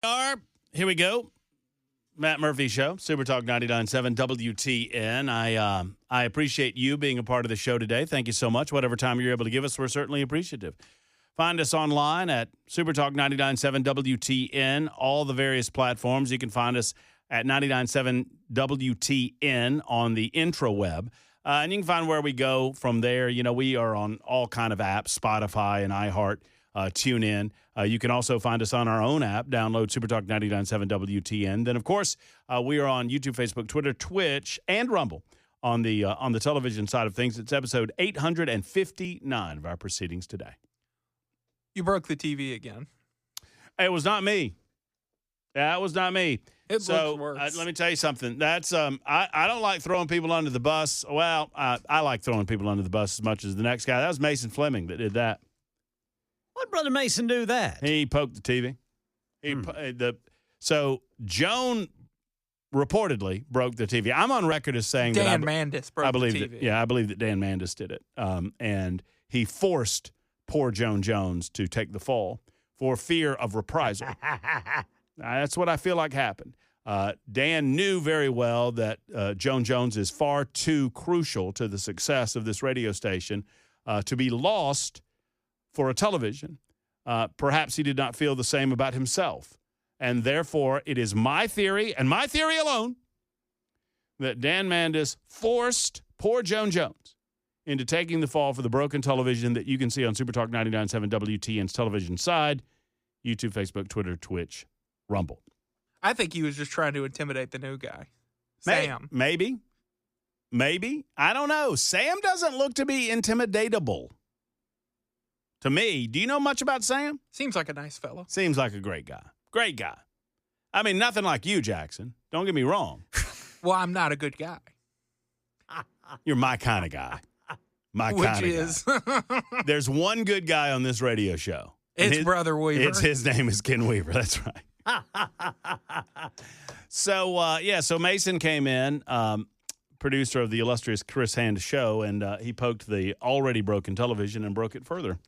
Here we go. Matt Murphy Show, Super Talk 99.7 WTN. I appreciate you being a part of the show today. Thank you so much. Whatever time you're able to give us, we're certainly appreciative. Find us online at Super Talk 99.7 WTN, all the various platforms. You can find us at 99.7 WTN on the intraweb. And you can find where we go from there. You know, we are on all kind of apps, Spotify and iHeart. Tune in. You can also find us on our own app. Download Supertalk 99.7 WTN. Then, of course, we are on YouTube, Facebook, Twitter, Twitch, and Rumble on the television side of things. It's episode 859 of our proceedings today. You broke the TV again. It was not me. That was not me. It looks worse. Let me tell you something. That's I don't like throwing people under the bus. Well, I like throwing people under the bus as much as the next guy. That was Mason Fleming that did that. Why'd Brother Mason do that? He poked the TV. So Joan reportedly broke the TV. I'm on record as saying Dan Mandis broke the TV. I believe that Dan Mandis did it. And he forced poor Joan Jones to take the fall for fear of reprisal. That's what I feel like happened. Dan knew very well that Joan Jones is far too crucial to the success of this radio station to be lost for a television. Perhaps he did not feel the same about himself. And therefore, it is my theory, and my theory alone, that Dan Mandis forced poor Joan Jones into taking the fall for the broken television that you can see on Supertalk 99.7 WTN's television side, YouTube, Facebook, Twitter, Twitch, Rumble. I think he was just trying to intimidate the new guy, Sam. Maybe. I don't know. Sam doesn't look to be intimidatable. To me, do you know much about Sam? Seems like a nice fellow. Seems like a great guy. Great guy. I mean, nothing like you, Jackson. Don't get me wrong. Well, I'm not a good guy. You're my kind of guy. My kind of guy. There's one good guy on this radio show. It's Brother Weaver. His name is Ken Weaver. That's right. So Mason came in, producer of the illustrious Chris Hand show, and he poked the already broken television and broke it further.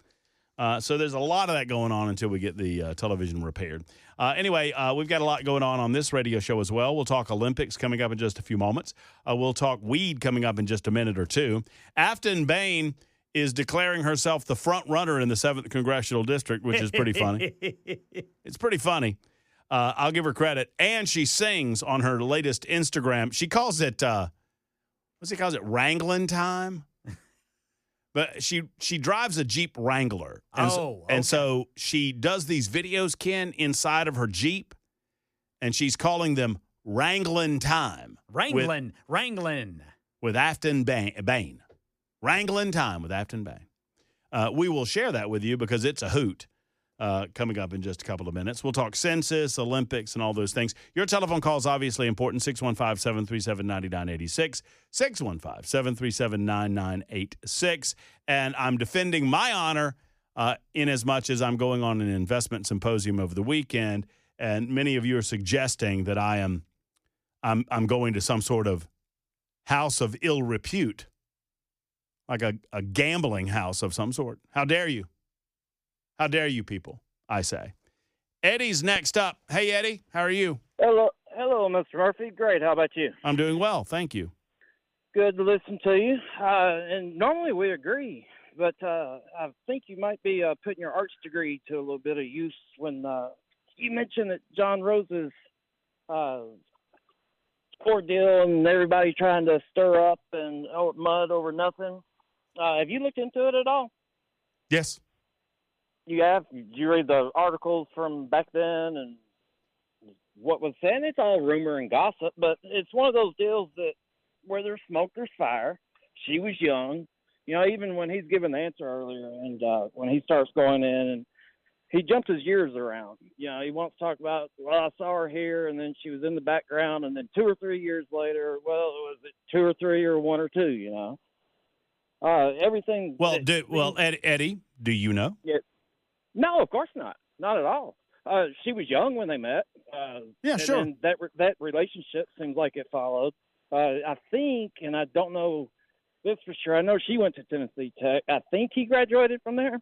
So there's a lot of that going on until we get the television repaired. Anyway, we've got a lot going on this radio show as well. We'll talk Olympics coming up in just a few moments. We'll talk weed coming up in just a minute or two. Afton Bain is declaring herself the front runner in the 7th Congressional District, which is pretty funny. It's pretty funny. I'll give her credit. And she sings on her latest Instagram. She calls it, what's he calls it, Wrangling Time? But she drives a Jeep Wrangler. And so she does these videos, Ken, inside of her Jeep, and she's calling them Wrangling Time. Wrangling. With Afton Bain. Wrangling Time with Afton Bain. We will share that with you because it's a hoot. Coming up in just a couple of minutes. We'll talk census, Olympics, and all those things. Your telephone call is obviously important, 615-737-9986, 615-737-9986. And I'm defending my honor in as much as I'm going on an investment symposium over the weekend, and many of you are suggesting that I'm going to some sort of house of ill repute, like a gambling house of some sort. How dare you? How dare you people, I say. Eddie's next up. Hey, Eddie, how are you? Hello, Mr. Murphy. Great. How about you? I'm doing well, thank you. Good to listen to you. And normally we agree, but I think you might be putting your arts degree to a little bit of use when you mentioned that John Rose's ordeal and everybody trying to stir up and mud over nothing. Have you looked into it at all? Yes. You have? Did you read the articles from back then and what was said? It's all rumor and gossip, but it's one of those deals that where there's smoke, there's fire. She was young. You know, even when he's given the answer earlier and when he starts going in and he jumps his years around. You know, he wants to talk about, well, I saw her here and then she was in the background and then 2 or 3 years later, well, was it 2 or 3 or 1 or 2, you know? Everything. Well, Eddie, do you know? Yeah. No, of course not. Not at all. She was young when they met. Yeah, sure. And that relationship seems like it followed. I think, and I don't know this for sure, I know she went to Tennessee Tech. I think he graduated from there.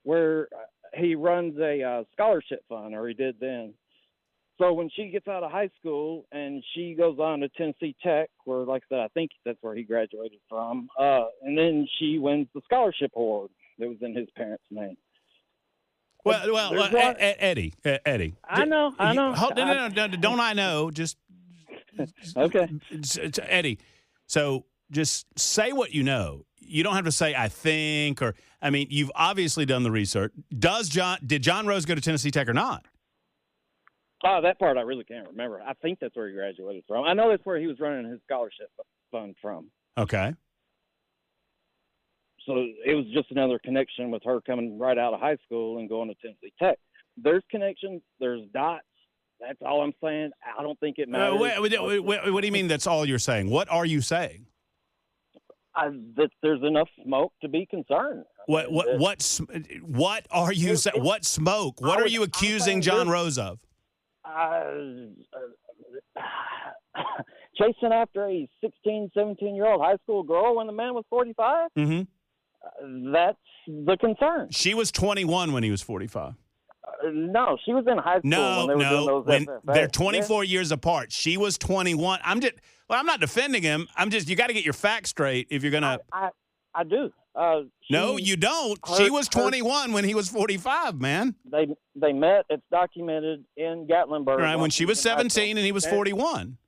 Where he runs a scholarship fund, or he did then. So when she gets out of high school and she goes on to Tennessee Tech, where, like I said, I think that's where he graduated from, and then she wins the scholarship award that was in his parents' name. Eddie. I know. No, don't I know? Just Okay. Eddie. So just say what you know. You don't have to say I think, or I mean, you've obviously done the research. Did John Rose go to Tennessee Tech or not? Oh, that part I really can't remember. I think that's where he graduated from. I know that's where he was running his scholarship fund from. Okay. So it was just another connection with her coming right out of high school and going to Tennessee Tech. There's connections. There's dots. That's all I'm saying. I don't think it matters. What do you mean that's all you're saying? What are you saying? That there's enough smoke to be concerned. What are you saying? What smoke? What are you accusing John Rose of? Chasing after a 16, 17-year-old high school girl when the man was 45? Mm-hmm. That's the concern. She was 21 when he was 45. No, she was in high school when they were doing those FFA. They're 24 years apart. She was 21. I'm not defending him. You got to get your facts straight if you're going to. I do. No, you don't. She was 21 when he was 45, man. They met. It's documented in Gatlinburg. Right, when she was 17 and he was 41.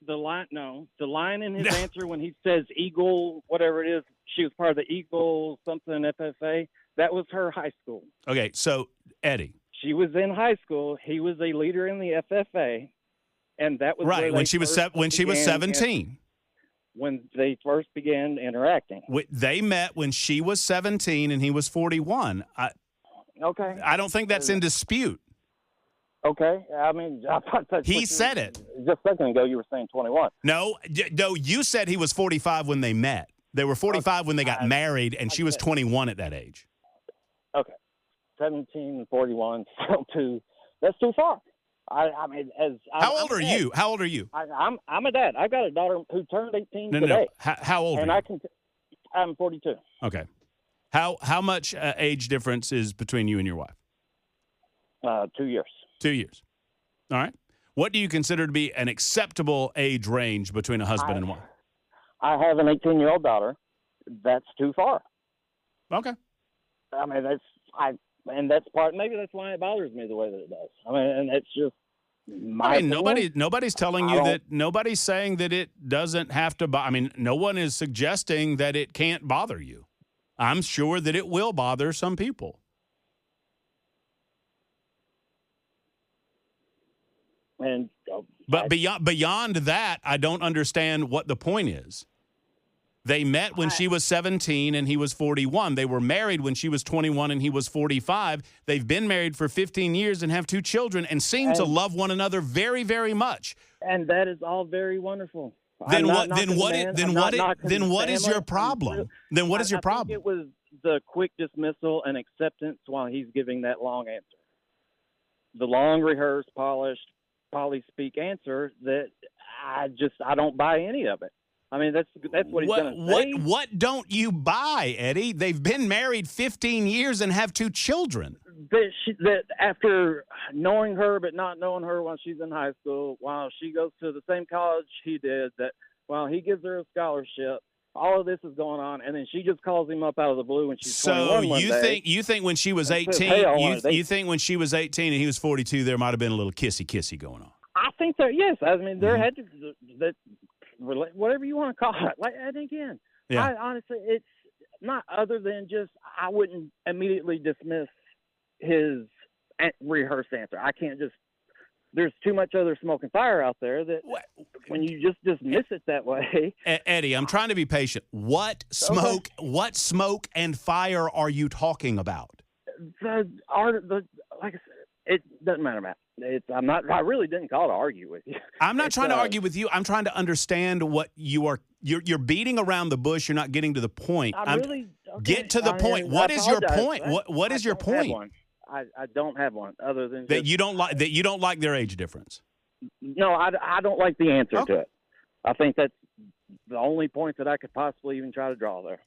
The line in his answer when he says Eagle, whatever it is, she was part of the Eagle something FFA. That was her high school. Okay, so Eddie. She was in high school. He was a leader in the FFA, and that was right when she was 17. When they first began interacting. They met when she was 17 and he was 41. Okay. I don't think that's in dispute. Okay. I mean, I thought he said it. Just a second ago, you were saying 21. No, you said he was 45 when they met. They were 45 when they got married, and she was 21 at that age. Okay. 17 and 41, still that's too far. I mean, How old are you? I'm a dad. I've got a daughter who turned 18 today. No. How old are you? I'm 42. Okay. How much age difference is between you and your wife? 2 years. 2 years. All right. What do you consider to be an acceptable age range between a husband and wife? I have an 18-year-old daughter. That's too far. Okay. I mean, that's part. Maybe that's why it bothers me the way that it does. I mean, and it's just my. I mean, nobody's telling you that. Nobody's saying that it doesn't have to. I mean, no one is suggesting that it can't bother you. I'm sure that it will bother some people. And but beyond that, I don't understand what the point is. They met when she was 17 and he was 41. They were married when she was 21 and he was 45. They've been married for 15 years and have 2 children and seem to love one another very, very much. And that is all very wonderful. Then what is your problem? Then what is your problem? Think it was the quick dismissal and acceptance while he's giving that long answer. The long rehearsed, polished, poly-speak answer that I don't buy any of it. I mean, that's what he's going to say. What don't you buy, Eddie? They've been married 15 years and have 2 children. That after knowing her but not knowing her while she's in high school, while she goes to the same college he did, that while he gives her a scholarship, all of this is going on, and then she just calls him up out of the blue when she's 21 one day. You think when she was 18, you think when she was 18 and he was 42, there might have been a little kissy going on? I think so. Yes, I mean there had to that. Whatever you want to call it. Like, and again, I honestly, it's not other than just I wouldn't immediately dismiss his rehearsed answer. I can't just. There's too much other smoke and fire out there that when you just dismiss it that way. Eddie, I'm trying to be patient. What smoke and fire are you talking about? Like I said, it doesn't matter, Matt. I really didn't call to argue with you. I'm not trying to argue with you. I'm trying to understand what you're beating around the bush. You're not getting to the point. Get to the point. What is your point? What is your point? I don't have one other than that you don't like their age difference. No, I don't like the answer to it. I think that's the only point that I could possibly even try to draw there.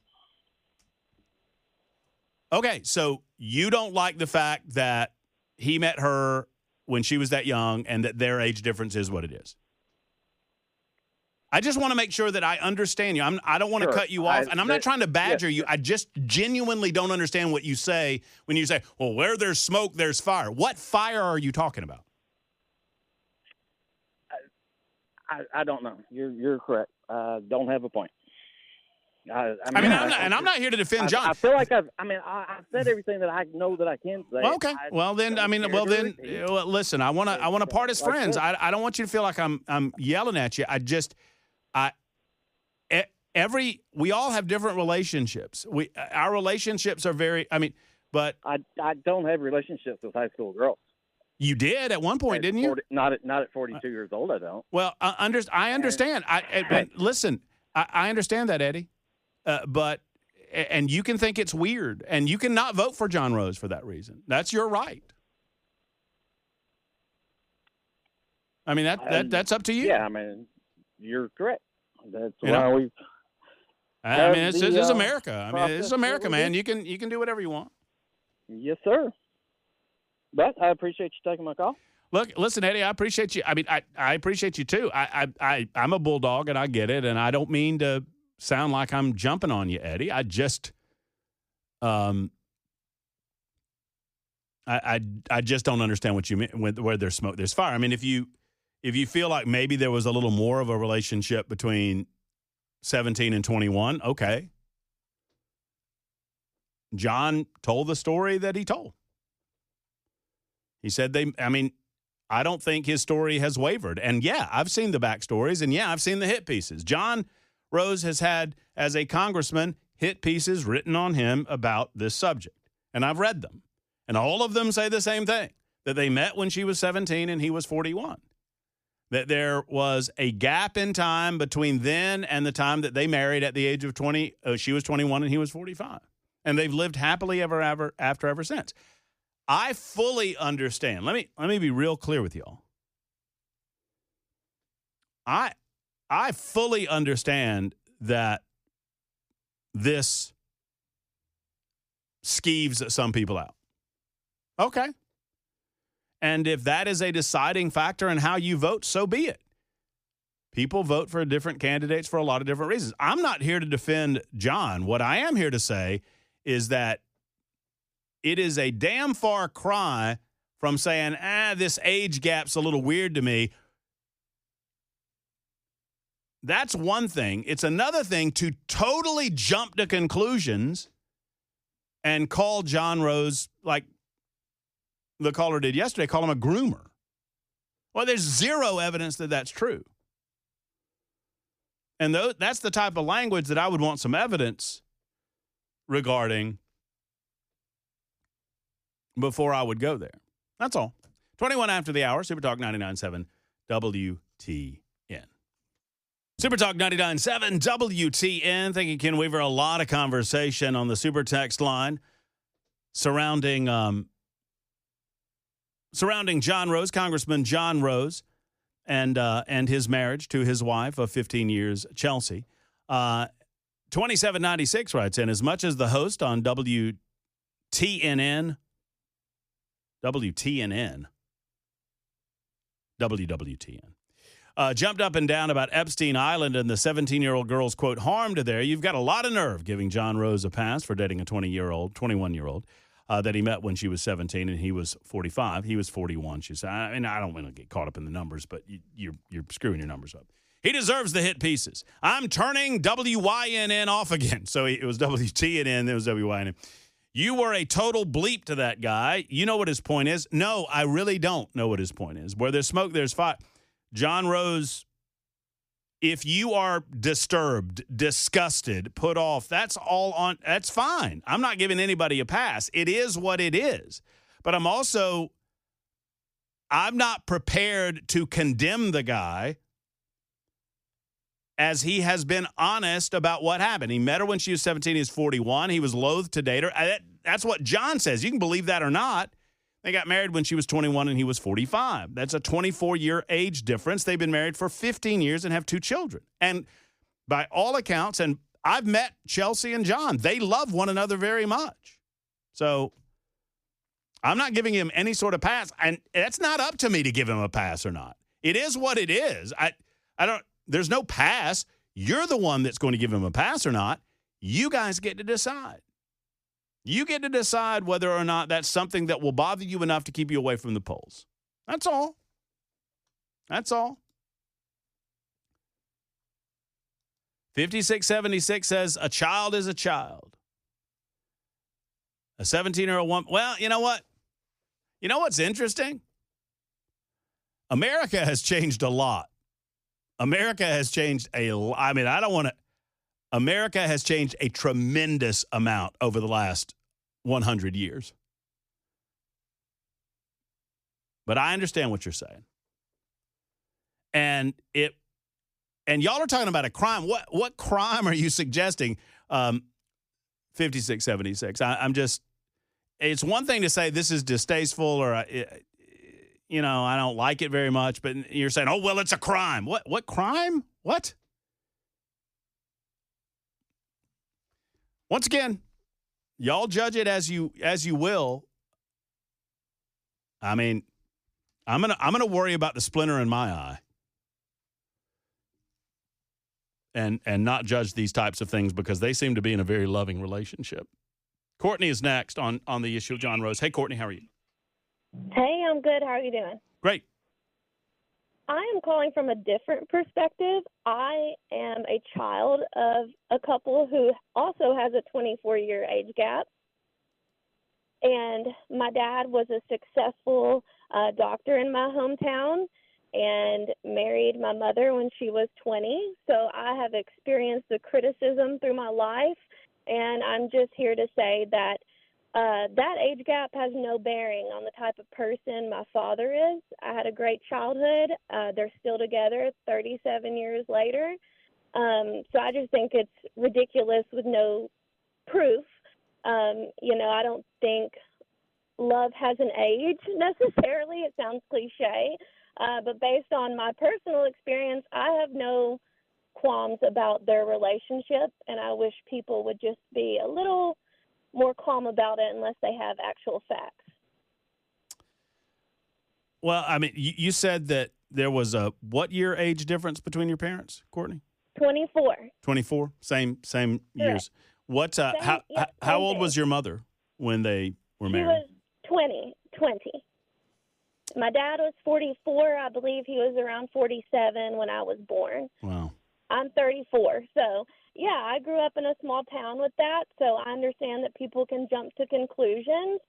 Okay, so you don't like the fact that he met her when she was that young and that their age difference is what it is. I just want to make sure that I understand you. I don't want to cut you off, and I'm not trying to badger you. I just genuinely don't understand what you say when you say, well, where there's smoke, there's fire. What fire are you talking about? I don't know. You're correct. Don't have a point. I'm not here to defend John. I feel like I've said everything that I know that I can say. Okay. Listen. I want to part as friends. I don't want you to feel like I'm yelling at you. We all have different relationships. Our relationships are very. But I don't have relationships with high school girls. You did at one point, didn't you? Not at 42 years old. I don't. Well, I understand. Listen, I understand that, Eddie. But you can think it's weird, and you can not vote for John Rose for that reason. That's your right. That's up to you. Yeah, you're correct. That's why we. This is America. This is America, man. You can do whatever you want. Yes, sir. But I appreciate you taking my call. Look, listen, Eddie, I appreciate you. I appreciate you too. I'm a bulldog, and I get it, and I don't mean to sound like I'm jumping on you, Eddie. I just, I just don't understand what you mean. Where there's smoke, there's fire. If you feel like maybe there was a little more of a relationship between 17 and 21, okay. John told the story that he told. He said I don't think his story has wavered. And yeah, I've seen the backstories, and yeah, I've seen the hit pieces. John Rose has had, as a congressman, hit pieces written on him about this subject. And I've read them. And all of them say the same thing, that they met when she was 17 and he was 41. That there was a gap in time between then and the time that they married at the age of 20. She was 21 and he was 45. And they've lived happily ever since. I fully understand. Let me be real clear with y'all. I fully understand that this skeeves some people out. Okay. And if that is a deciding factor in how you vote, so be it. People vote for different candidates for a lot of different reasons. I'm not here to defend John. What I am here to say is that it is a damn far cry from saying, this age gap's a little weird to me. That's one thing. It's another thing to totally jump to conclusions and call John Rose, like the caller did yesterday, call him a groomer. Well, there's zero evidence that that's true. And that's the type of language that I would want some evidence regarding before I would go there. That's all. 21 after the hour, Super Talk 99.7 WTN. Super Talk 99.7 WTN. Thank you, Ken Weaver. A lot of conversation on the Super Text line surrounding John Rose, Congressman John Rose, and his marriage to his wife of 15 years, Chelsea. 2796 writes in, as much as the host on WWTN, jumped up and down about Epstein Island and the 17-year-old girl's, quote, harmed there. You've got a lot of nerve giving John Rose a pass for dating a 21-year-old that he met when she was 17 and he was 45. He was 41, she said. I don't want to get caught up in the numbers, but you're screwing your numbers up. He deserves the hit pieces. I'm turning WYNN off again. So it was WTNN, then it was WYNN. You were a total bleep to that guy. You know what his point is? No, I really don't know what his point is. Where there's smoke, there's fire. John Rose, if you are disturbed, disgusted, put off, that's fine. I'm not giving anybody a pass. It is what it is. But I'm not prepared to condemn the guy as he has been honest about what happened. He met her when she was 17. He was 41. He was loath to date her. That's what John says. You can believe that or not. They got married when she was 21 and he was 45. That's a 24-year age difference. They've been married for 15 years and have 2 children. And by all accounts, and I've met Chelsea and John, they love one another very much. So I'm not giving him any sort of pass. And it's not up to me to give him a pass or not. It is what it is. There's no pass. You're the one that's going to give him a pass or not. You guys get to decide. You get to decide whether or not that's something that will bother you enough to keep you away from the polls. That's all. That's all. 5676 says a child is a child. A 17-year-old woman. Well, you know what? You know what's interesting? America has changed a lot. America has changed America has changed a tremendous amount over the last 100 years. But I understand what you're saying. And y'all are talking about a crime. What crime are you suggesting? 5676. It's one thing to say this is distasteful or I don't like it very much, but you're saying, "Oh, well, it's a crime." What crime? What? Once again, y'all judge it as you will. I mean, I'm gonna worry about the splinter in my eye, and not judge these types of things because they seem to be in a very loving relationship. Courtney is next on the issue of John Rose. Hey, Courtney, how are you? Hey, I'm good. How are you doing? Great. I am calling from a different perspective. I am a child of a couple who also has a 24-year age gap. And my dad was a successful doctor in my hometown and married my mother when she was 20. So I have experienced the criticism through my life. And I'm just here to say that that age gap has no bearing on the type of person my father is. I had a great childhood. They're still together 37 years later. So I just think it's ridiculous with no proof. I don't think love has an age necessarily. It sounds cliche. But based on my personal experience, I have no qualms about their relationship, and I wish people would just be a little more calm about it unless they have actual facts. Well, I mean, you said that there was a what year age difference between your parents, Courtney? 24. 24, same years. What? How old was your mother when they were married? She was 20. My dad was 44. I believe he was around 47 when I was born. Wow. I'm 34. So, yeah, I grew up in a small town with that. So I understand that people can jump to conclusions.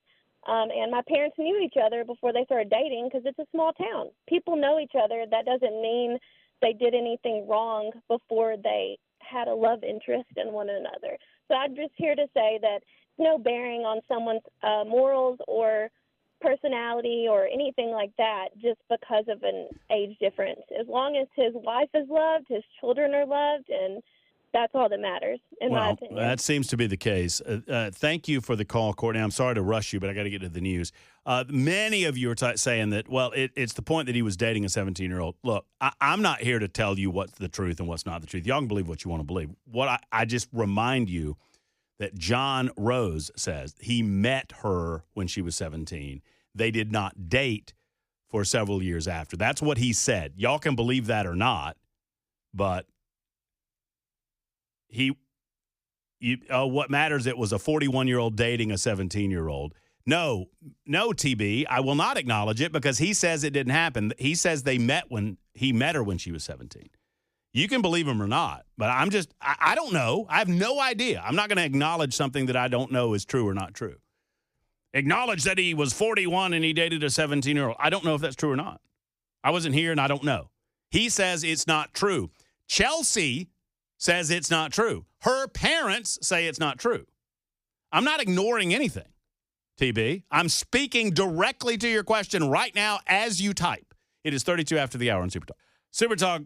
And my parents knew each other before they started dating because it's a small town. People know each other. That doesn't mean they did anything wrong before they had a love interest in one another. So I'm just here to say that no bearing on someone's morals or personality or anything like that just because of an age difference. As long as his wife is loved, his children are loved, and that's all that matters, in my opinion. That seems to be the case. Thank you for the call, Courtney. I'm sorry to rush you, but I got to get to the news. Many of you are saying that, well, it's the point that he was dating a 17-year-old. Look, I'm not here to tell you what's the truth and what's not the truth. Y'all can believe what you want to believe. What I just remind you that John Rose says he met her when she was 17. They did not date for several years after. That's what he said. Y'all can believe that or not, but what matters, it was a 41-year-old dating a 17-year-old. No, TB, I will not acknowledge it because he says it didn't happen. He says he met her when she was 17. You can believe him or not, but I don't know. I have no idea. I'm not going to acknowledge something that I don't know is true or not true. Acknowledge that he was 41 and he dated a 17-year-old. I don't know if that's true or not. I wasn't here and I don't know. He says it's not true. Chelsea says it's not true. Her parents say it's not true. I'm not ignoring anything, TB. I'm speaking directly to your question right now as you type. It is 32 after the hour on Super Talk. Super Talk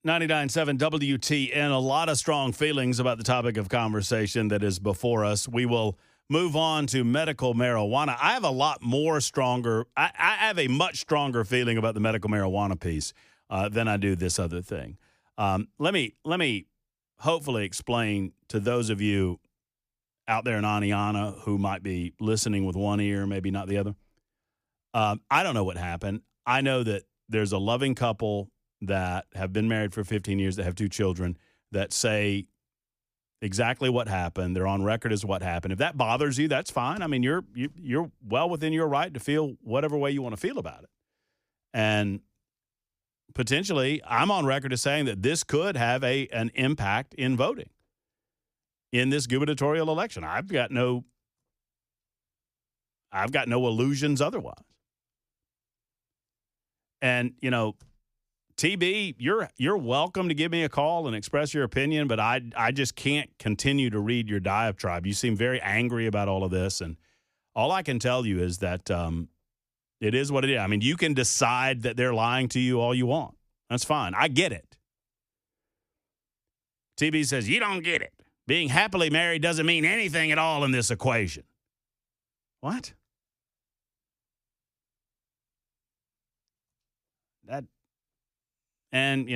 99.7 WTN. A lot of strong feelings about the topic of conversation that is before us. We will move on to medical marijuana. I have I have a much stronger feeling about the medical marijuana piece than I do this other thing. Let me hopefully explain to those of you out there in Aniana who might be listening with one ear, maybe not the other. I don't know what happened. I know that there's a loving couple that have been married for 15 years that have 2 children that say exactly what happened. They're on record as what happened. If that bothers you, that's fine. I mean, you're well within your right to feel whatever way you want to feel about it. And potentially, I'm on record as saying that this could have an impact in voting in this gubernatorial election. I've got no illusions otherwise. And, TB, you're welcome to give me a call and express your opinion, but I just can't continue to read your diatribe. You seem very angry about all of this, and all I can tell you is that it is what it is. I mean, you can decide that they're lying to you all you want. That's fine. I get it. TB says, you don't get it. Being happily married doesn't mean anything at all in this equation. What? And,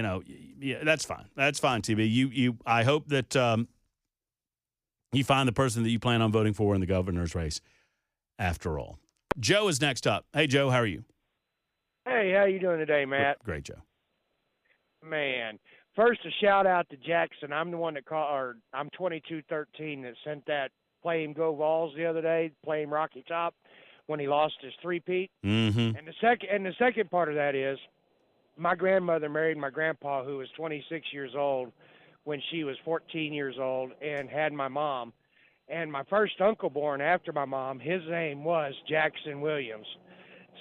yeah, that's fine. That's fine, TB. I hope that you find the person that you plan on voting for in the governor's race after all. Joe is next up. Hey, Joe, how are you? Hey, how you doing today, Matt? Great, Joe. Man, first a shout out to Jackson. I'm the one that I'm 2213 that sent that Play Him Go Vols the other day, Play Him Rocky Top, when he lost his three-peat. Mm-hmm. And the second part of that is, my grandmother married my grandpa, who was 26 years old when she was 14 years old, and had my mom. And my first uncle born after my mom, his name was Jackson Williams.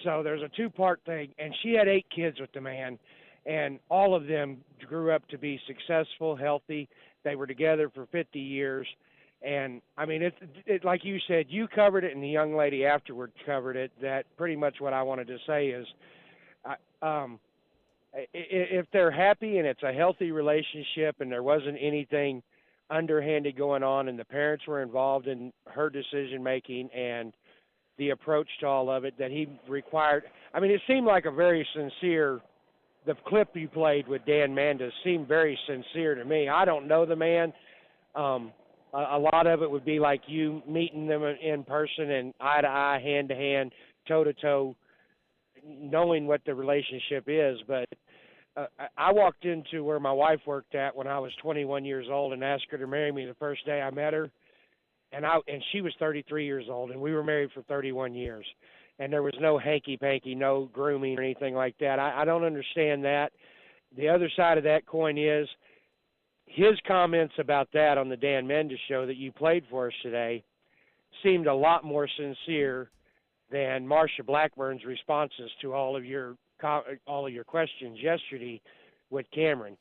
So there's a 2-part thing. And she had 8 kids with the man, and all of them grew up to be successful, healthy. They were together for 50 years. And, I mean, it like you said, you covered it, and the young lady afterward covered it. That pretty much what I wanted to say is, if they're happy and it's a healthy relationship and there wasn't anything underhanded going on and the parents were involved in her decision-making and the approach to all of it that he required. I mean, it seemed like a very sincere – the clip you played with Dan Mandas seemed very sincere to me. I don't know the man. A lot of it would be like you meeting them in person and eye-to-eye, hand-to-hand, toe-to-toe, knowing what the relationship is. But I walked into where my wife worked at when I was 21 years old and asked her to marry me the first day I met her. And she was 33 years old, and we were married for 31 years. And there was no hanky-panky, no grooming or anything like that. I don't understand that. The other side of that coin is his comments about that on the Dan Mendes show that you played for us today seemed a lot more sincere than Marsha Blackburn's responses to all of your questions yesterday with Cameron.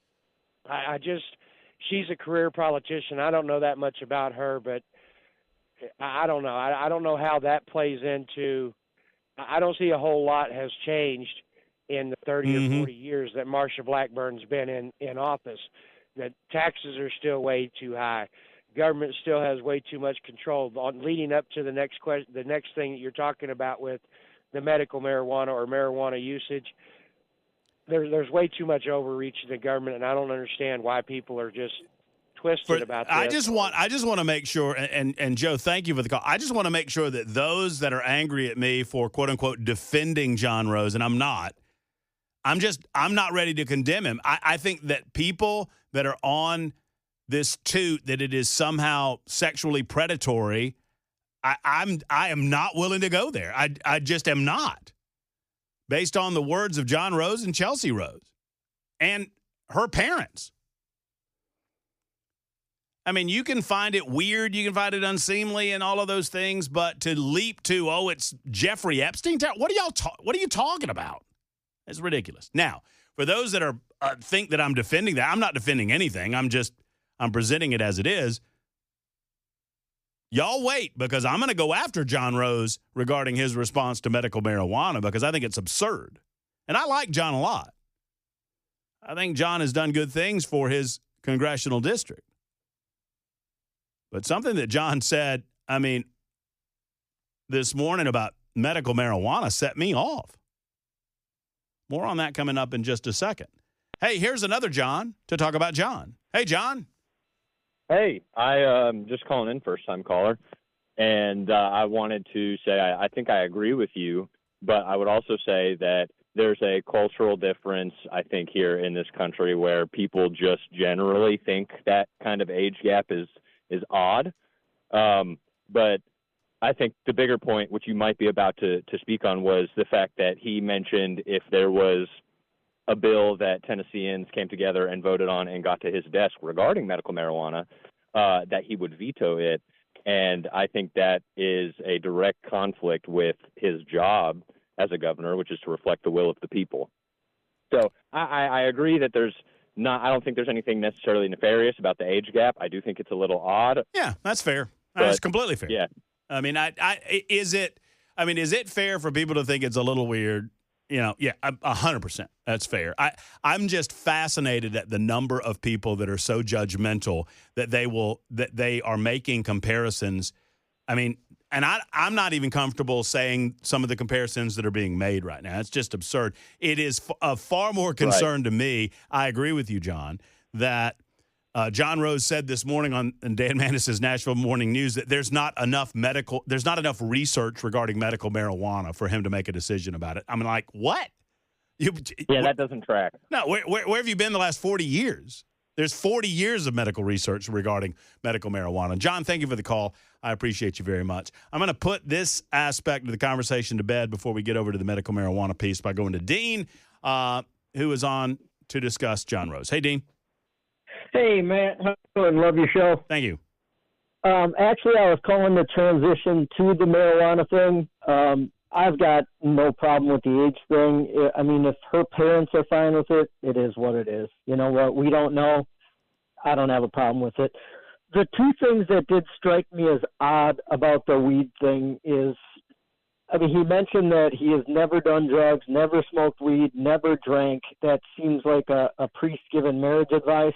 She's a career politician. I don't know that much about her, but I don't know. I don't know how that plays into. I don't see a whole lot has changed in the 30 or 40 years that Marsha Blackburn's been in office. That taxes are still way too high. Government still has way too much control. Leading up to the next thing that you're talking about with the medical marijuana or marijuana usage, there's way too much overreach in the government, and I don't understand why people are just twisted about this. I just want to make sure, and Joe, thank you for the call. I just want to make sure that those that are angry at me for quote unquote defending John Rose, and I'm not ready to condemn him. I think that people that are on this toot that it is somehow sexually predatory, I am not willing to go there. I just am not. Based on the words of John Rose and Chelsea Rose and her parents. I mean, you can find it weird, you can find it unseemly and all of those things, but to leap to, it's Jeffrey Epstein? What are you talking about? It's ridiculous. Now, for those that are think that I'm defending that, I'm not defending anything. I'm presenting it as it is. Y'all wait, because I'm going to go after John Rose regarding his response to medical marijuana because I think it's absurd. And I like John a lot. I think John has done good things for his congressional district. But something that John said, this morning about medical marijuana set me off. More on that coming up in just a second. Hey, here's another John to talk about John. Hey, John. Hey, I'm just calling in, first-time caller, and I wanted to say I think I agree with you But I would also say that there's a cultural difference, I think, here in this country where people just generally think that kind of age gap is odd. But I think the bigger point, which you might be about to speak on, was the fact that he mentioned if there was a bill that Tennesseans came together and voted on and got to his desk regarding medical marijuana, that he would veto it. And I think that is a direct conflict with his job as a governor, which is to reflect the will of the people. So I agree that I don't think there's anything necessarily nefarious about the age gap. I do think it's a little odd. Yeah, that's fair. That's completely fair. Yeah. I mean, is it fair for people to think it's a little weird? Yeah, 100%. That's fair. I'm just fascinated at the number of people that are so judgmental that they are making comparisons. I mean, and I'm not even comfortable saying some of the comparisons that are being made right now. It's just absurd. It is of far more concern to me. I agree with you, John, that John Rose said this morning on Dan Manis's Nashville Morning News that there's not enough research regarding medical marijuana for him to make a decision about it. I'm like, what? That doesn't track. No, where have you been the last 40 years? There's 40 years of medical research regarding medical marijuana. John, thank you for the call. I appreciate you very much. I'm going to put this aspect of the conversation to bed before we get over to the medical marijuana piece by going to Dean, who is on to discuss John Rose. Hey, Dean. Hey, Matt. How you doing? Love your show. Thank you. Actually, I was calling to transition to the marijuana thing. I've got no problem with the age thing. I mean, if her parents are fine with it, it is what it is. You know what? We don't know. I don't have a problem with it. The two things that did strike me as odd about the weed thing is, I mean, he mentioned that he has never done drugs, never smoked weed, never drank. That seems like a priest giving marriage advice.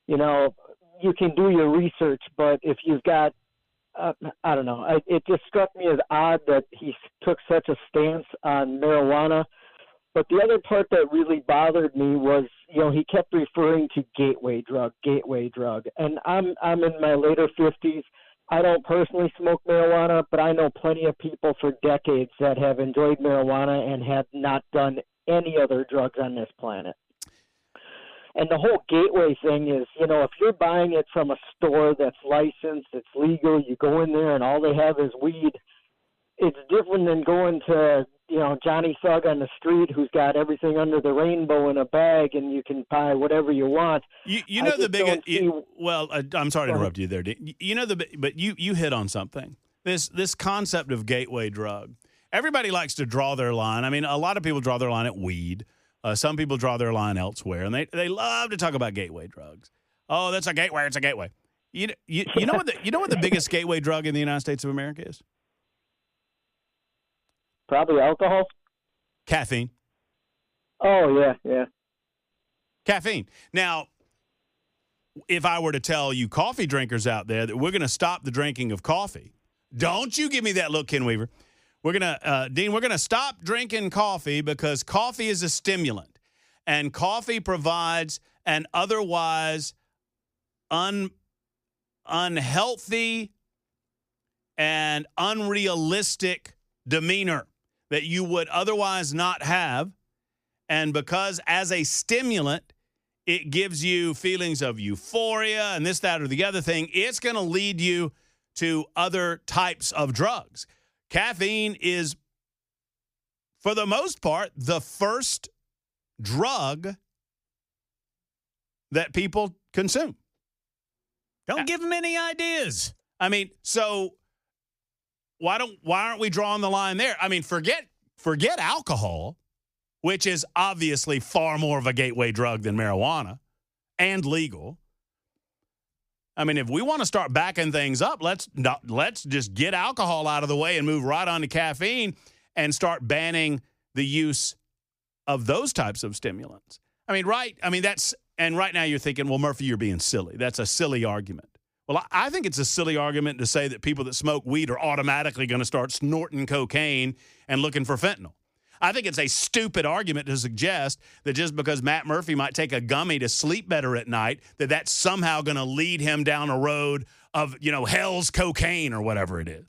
You know, you can do your research, but if you've got, I don't know, it just struck me as odd that he took such a stance on marijuana. But the other part that really bothered me was, you know, he kept referring to gateway drug. And I'm in my later 50s. I don't personally smoke marijuana, but I know plenty of people for decades that have enjoyed marijuana and have not done any other drugs on this planet. And the whole gateway thing is, you know, if you're buying it from a store that's licensed, it's legal, you go in there and all they have is weed, it's different than going to, you know, Johnny Thug on the street who's got everything under the rainbow in a bag and you can buy whatever you want. You know the biggest. I'm sorry to interrupt you there, Dean. You know but you hit on something. This concept of gateway drug. Everybody likes to draw their line. I mean, a lot of people draw their line at weed. Some people draw their line elsewhere, and they love to talk about gateway drugs. Oh, that's a gateway. It's a gateway. You know what the biggest gateway drug in the United States of America is? Probably alcohol. Caffeine. Oh, yeah. Caffeine. Now, if I were to tell you coffee drinkers out there that we're going to stop the drinking of coffee, don't you give me that look, Ken Weaver. We're going to, Dean, we're going to stop drinking coffee because coffee is a stimulant, and coffee provides an otherwise unhealthy and unrealistic demeanor that you would otherwise not have. And because as a stimulant, it gives you feelings of euphoria and this, that, or the other thing, it's going to lead you to other types of drugs. Caffeine is, for the most part, the first drug that people consume. Don't give them any ideas. I mean, so why aren't we drawing the line there? I mean, forget alcohol, which is obviously far more of a gateway drug than marijuana and legal. I mean, if we want to start backing things up, let's just get alcohol out of the way and move right on to caffeine and start banning the use of those types of stimulants. I mean, right? I mean, and right now you're thinking, well, Murphy, you're being silly. That's a silly argument. Well, I think it's a silly argument to say that people that smoke weed are automatically going to start snorting cocaine and looking for fentanyl. I think it's a stupid argument to suggest that just because Matt Murphy might take a gummy to sleep better at night, that that's somehow going to lead him down a road of, hell's cocaine or whatever it is.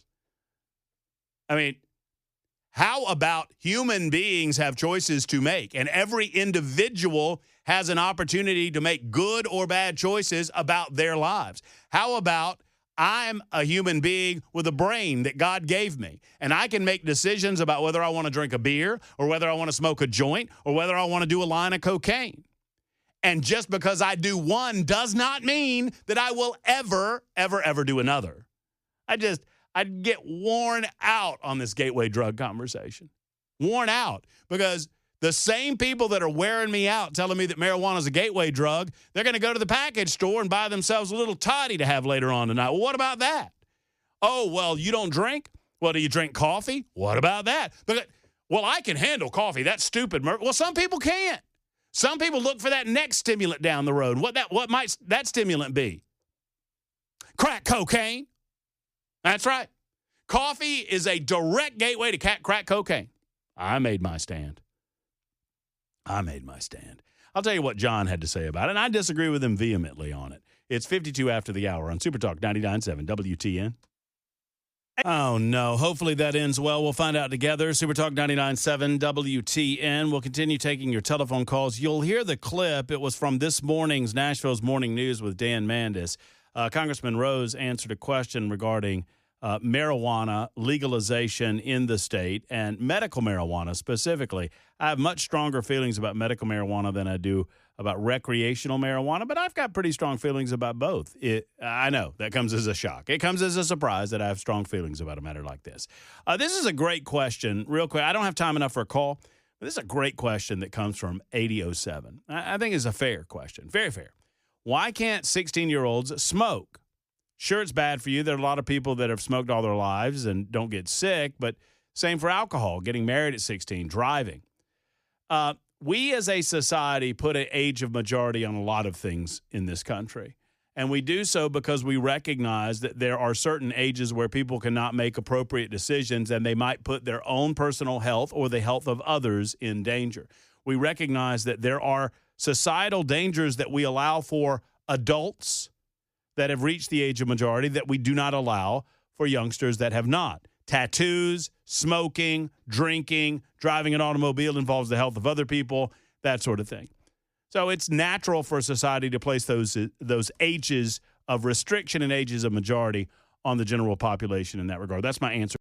I mean, How about human beings have choices to make, and every individual has an opportunity to make good or bad choices about their lives? How about I'm a human being with a brain that God gave me, and I can make decisions about whether I want to drink a beer or whether I want to smoke a joint or whether I want to do a line of cocaine. And just because I do one does not mean that I will ever, ever, ever do another. I'd get worn out on this gateway drug conversation. Worn out because the same people that are wearing me out telling me that marijuana is a gateway drug, they're going to go to the package store and buy themselves a little toddy to have later on tonight. Well, what about that? Oh, well, you don't drink? Well, do you drink coffee? What about that? Well, I can handle coffee. That's stupid. Well, some people can't. Some people look for that next stimulant down the road. What might that stimulant be? Crack cocaine. That's right. Coffee is a direct gateway to crack cocaine. I made my stand. I'll tell you what John had to say about it, and I disagree with him vehemently on it. It's 52 after the hour on Super Talk 99.7 WTN. Oh, no. Hopefully that ends well. We'll find out together. Super Talk 99.7 WTN. We'll continue taking your telephone calls. You'll hear the clip. It was from this morning's Nashville's Morning News with Dan Mandis. Congressman Rose answered a question regarding marijuana legalization in the state and medical marijuana specifically. I have much stronger feelings about medical marijuana than I do about recreational marijuana, but I've got pretty strong feelings about both. I know that comes as a shock. It comes as a surprise that I have strong feelings about a matter like this. This is a great question. Real quick, I don't have time enough for a call, but this is a great question that comes from 8007. I think it's a fair question. Very fair. Why can't 16-year-olds smoke? Sure, it's bad for you. There are a lot of people that have smoked all their lives and don't get sick, but same for alcohol, getting married at 16, driving. We as a society put an age of majority on a lot of things in this country, and we do so because we recognize that there are certain ages where people cannot make appropriate decisions and they might put their own personal health or the health of others in danger. We recognize that there are societal dangers that we allow for adults that have reached the age of majority that we do not allow for youngsters that have not. Tattoos, smoking, drinking, driving an automobile involves the health of other people, that sort of thing. So it's natural for society to place those ages of restriction and ages of majority on the general population in that regard. That's my answer.